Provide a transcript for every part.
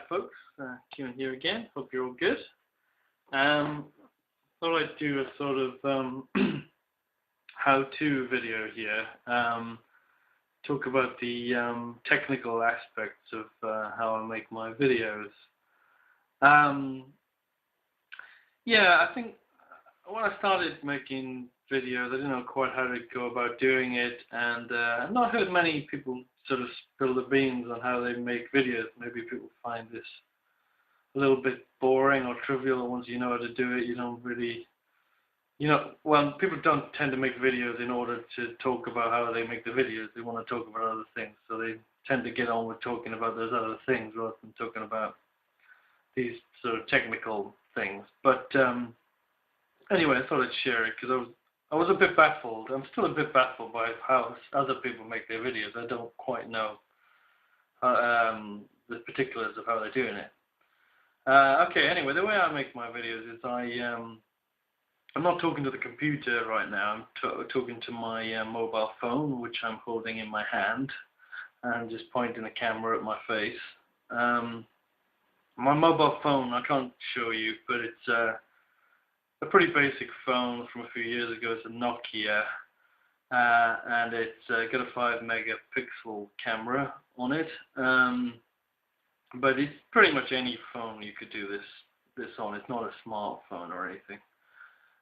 folks, Kieran here again. Hope you're all good. Thought I'd do a sort of how-to video here. Talk about the technical aspects of how I make my videos. Yeah, I think when I started making videos, I didn't know quite how to go about doing it, and I've not heard many people sort of spill the beans on how they make videos. Maybe people find this a little bit boring or trivial, and once you know how to do it, you don't really, well, people don't tend to make videos in order to talk about how they make the videos. They want to talk about other things, so they tend to get on with talking about those other things rather than talking about these sort of technical things. But anyway, I thought I'd share it because I was a bit baffled. I'm still a bit baffled by how other people make their videos. I don't quite know the particulars of how they're doing it. Okay, anyway, the way I make my videos is I'm not talking to the computer right now. I'm talking to my mobile phone, which I'm holding in my hand, and just pointing the camera at my face. My mobile phone, I can't show you, but it's a pretty basic phone from a few years ago. It's a Nokia, and it's got a 5 megapixel camera on it. But it's pretty much any phone you could do this on. It's not a smartphone or anything.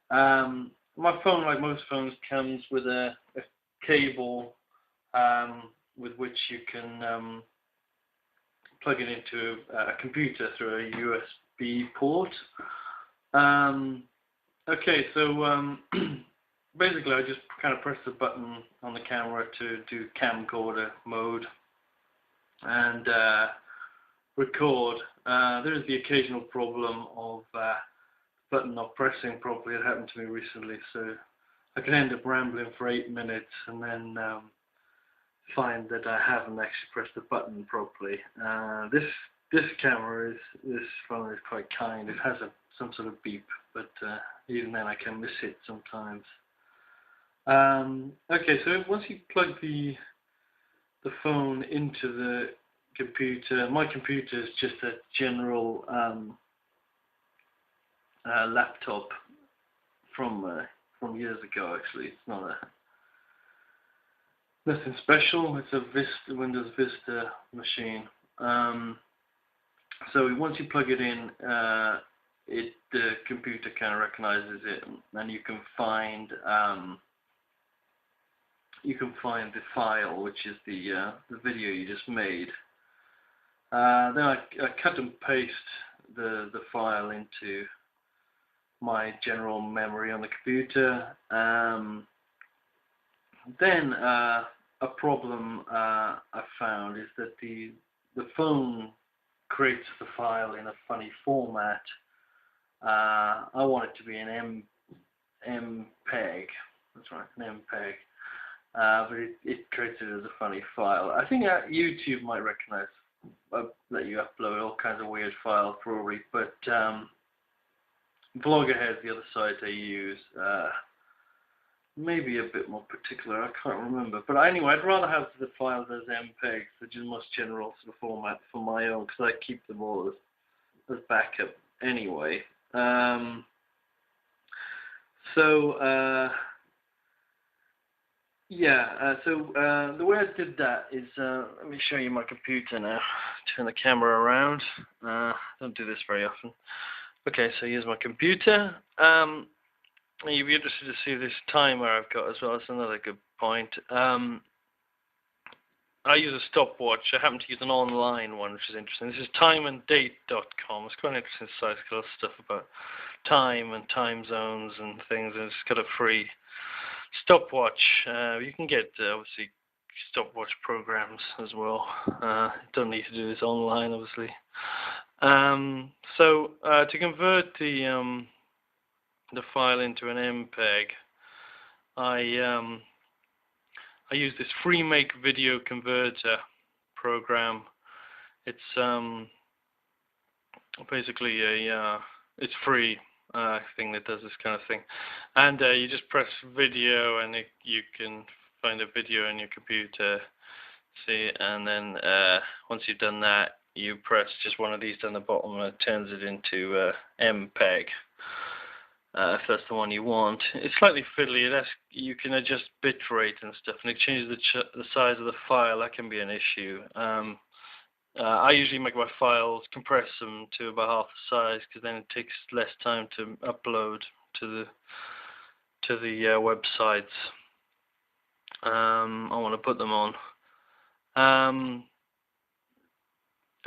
My phone, like most phones, comes with a cable with which you can plug it into a computer through a USB port. Okay, so basically I just kind of press the button on the camera to do camcorder mode and record. There is the occasional problem of button not pressing properly. It happened to me recently, so I can end up rambling for 8 minutes and then find that I haven't actually pressed the button properly. This phone is quite kind. It has some sort of beep, but even then I can miss it sometimes. Okay, so once you plug the phone into the computer, my computer is just a general laptop from years ago. Actually, it's not nothing special. It's a Windows Vista machine. So once you plug it in, the computer kind of recognizes it, and you can find the file, which is the video you just made. Then I cut and paste the file into my general memory on the computer. Then a problem I found is that the phone creates the file in a funny format. I want it to be an MPEG. That's right, an MPEG. But it creates it as a funny file. I think YouTube might recognize that you upload all kinds of weird files probably, but Vloggerhead, the other site I use, maybe a bit more particular. I can't remember. But anyway, I'd rather have the files as MPEGs, which is the most general sort of format for my own, because I keep them all as backup anyway. The way I did that is, let me show you my computer now. Turn the camera around. Don't do this very often. Okay, so here's my computer. You'll be interested to see this timer I've got as well. That's another good point. I use a stopwatch. I happen to use an online one, which is interesting. This is timeanddate.com. It's quite an interesting site. It's got stuff about time and time zones and things, and it's got a free stopwatch. You can get, obviously, stopwatch programs as well. Don't need to do this online, obviously. To convert the file into an MPEG, I use this FreeMake Video Converter program. It's basically it's free thing that does this kind of thing, and you just press video, and you can find a video on your computer. See, and then once you've done that, you press just one of these down the bottom and it turns it into MPEG. If that's the one you want. It's slightly fiddly. You can adjust bit rate and stuff, and it changes the size of the file. That can be an issue. I usually make my files, compress them to about half the size, because then it takes less time to upload to the websites I want to put them on.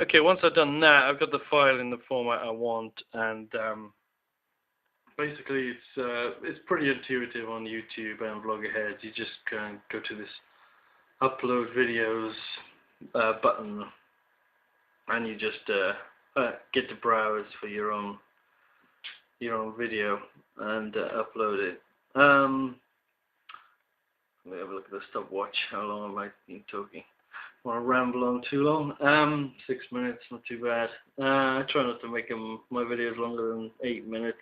Okay, once I've done that, I've got the file in the format I want, and basically it's pretty intuitive on YouTube and Vloggerhead. You just go to this upload videos button, and you just get to browse for your own video and upload it. Let me have a look at the stopwatch. How long have I been talking? Want to ramble on too long? 6 minutes, not too bad. I try not to make my videos longer than 8 minutes.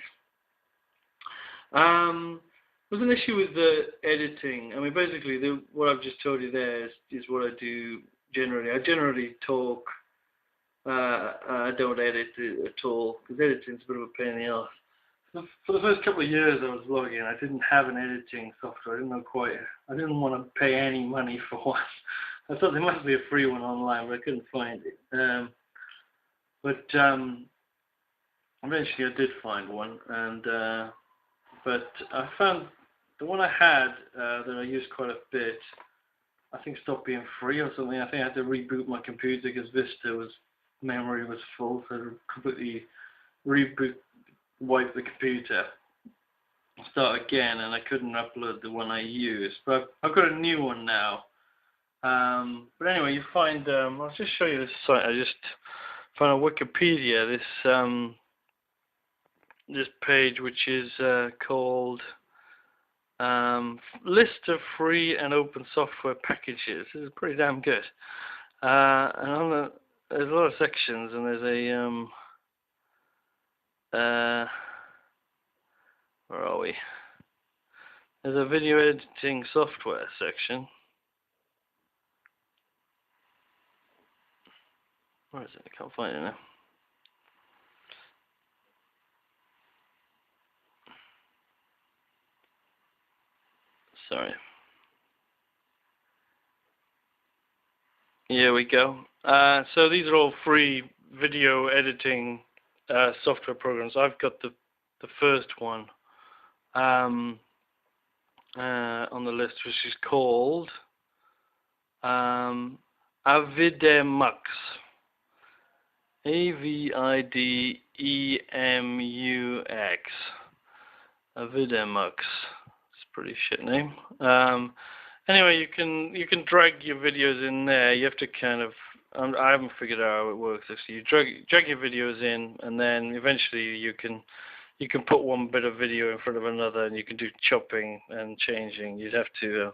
There's an issue with the editing. I mean, basically, what I've just told you there is what I do generally. I generally talk. I don't edit it at all, because editing's a bit of a pain in the ass. For the first couple of years I was vlogging, I didn't have an editing software. I didn't want to pay any money for one. I thought there must be a free one online, but I couldn't find it. Eventually I did find one, but I found the one I had that I used quite a bit, I think stopped being free or something. I think I had to reboot my computer because memory was full, so I completely wipe the computer, start again, and I couldn't upload the one I used. But I've got a new one now. But anyway, you find I'll just show you this site. I just found on Wikipedia this page, which is called List of Free and Open Software Packages. This is pretty damn good. And there's a lot of sections, and there's where are we? There's a video editing software section. Where is it? I can't find it now. Sorry. Here we go. So these are all free video editing software programs. I've got the first one on the list, which is called Avidemux. Avidemux. Avidemux. It's a pretty shit name. Anyway, you can drag your videos in there. You have to kind of I haven't figured out how it works. Actually, you drag your videos in, and then eventually you can put one bit of video in front of another, and you can do chopping and changing. You'd have to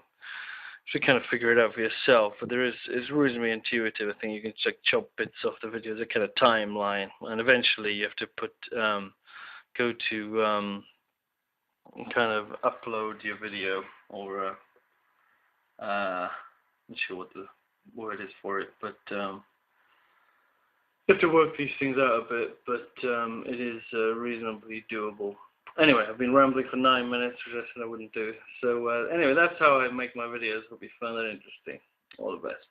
kind of figure it out for yourself. But it's reasonably intuitive. I think you can just chop bits off the videos, a kind of timeline, and eventually you have to put go to kind of upload your video, or I'm not sure what the word is for it, but you have to work these things out a bit, but it is reasonably doable. Anyway, I've been rambling for 9 minutes, which I said I wouldn't do. So anyway, that's how I make my videos. Hope you found that interesting. All the best.